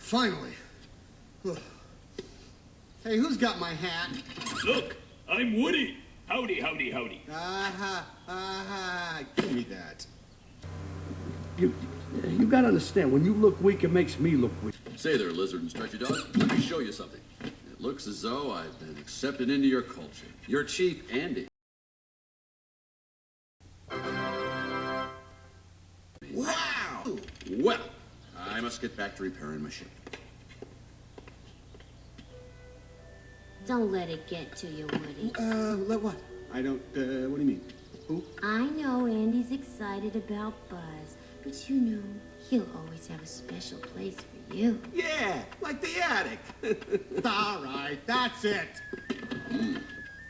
Finally. Hey, who's got my hat? Look, I'm Woody. Howdy, howdy, howdy. Give me that. You gotta understand, when you look weak, it makes me look weak. Say there, lizard and stretchy dog. Let me show you something. It looks as though I've been accepted into your culture. Your chief, Andy. Wow! Well, I must get back to repairing my ship. Don't let it get to you, Woody. Let what? I don't, what do you mean? Who? I know Andy's excited about Buzz, but you know, he'll always have a special place for you. Yeah, like the attic. All right, that's it.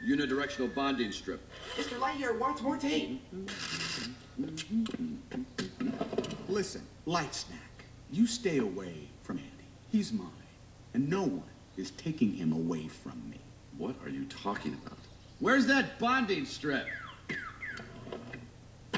Unidirectional bonding strip. Mr. Lightyear wants more tea. Listen, Light Snack, you stay away from Andy. He's mine, and no one is taking him away from me. What are you talking about? Where's that bonding strip?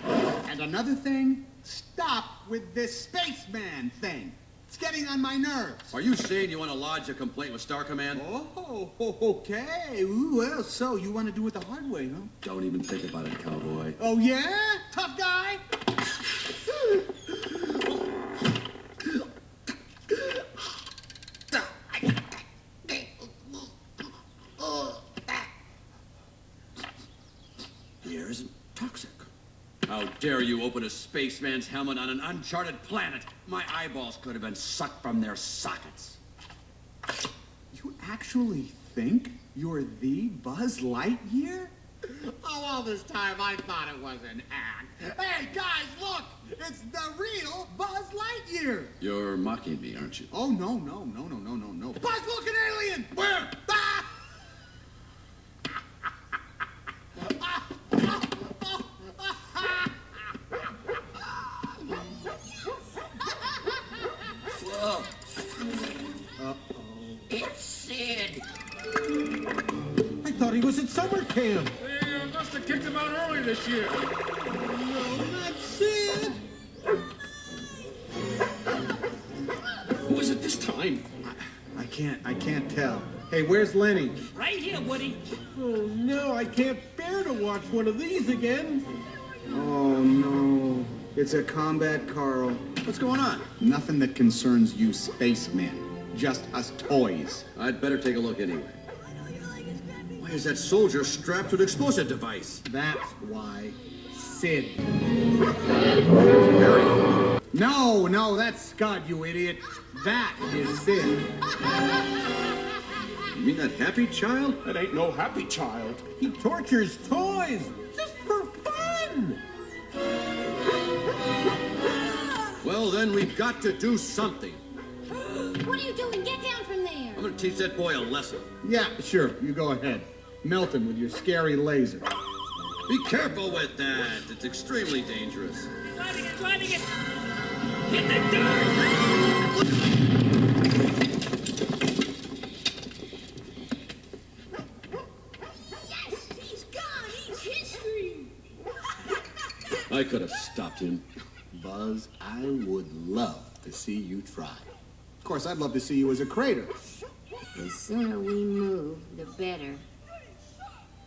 And another thing, stop with this spaceman thing. It's getting on my nerves. Are you saying you want to lodge a complaint with Star Command? Oh, okay. Ooh, well, so you want to do it the hard way, huh? Don't even think about it, cowboy. Oh, yeah? Tough guy? Air isn't toxic. How dare you open a spaceman's helmet on an uncharted planet? My eyeballs could have been sucked from their sockets. You actually think you're the Buzz Lightyear? Oh, all this time I thought it was an act. Hey, guys, look! It's the real Buzz Lightyear! You're mocking me, aren't you? Oh, no. Buzz, look, an alien! Where? Ah! Whoa. Uh-oh. It's Sid. I thought he was at summer camp. They must have kicked him out early this year. No, not Sid. Who is it this time? I can't tell. Hey, where's Lenny? Right here, Woody. Oh, no, I can't bear to watch one of these again. Oh, no. It's a combat Carl. What's going on? Nothing that concerns you spacemen. Just us toys. I'd better take a look anyway. Why is that soldier strapped to an explosive device? That's why. Sid. Harry. No, that's Scud, you idiot. That is Sid. You mean that happy child? That ain't no happy child. He tortures toys just for fun. Well, then we've got to do something. What are you doing? Get down from there! I'm gonna teach that boy a lesson. Yeah, sure. You go ahead. Melt him with your scary laser. Be careful with that. It's extremely dangerous. Driving it. Hit the dirt. Yes! He's gone! He's history! I could have stopped him. Buzz, I would love to see you try. Of course, I'd love to see you as a crater. The sooner we move, the better.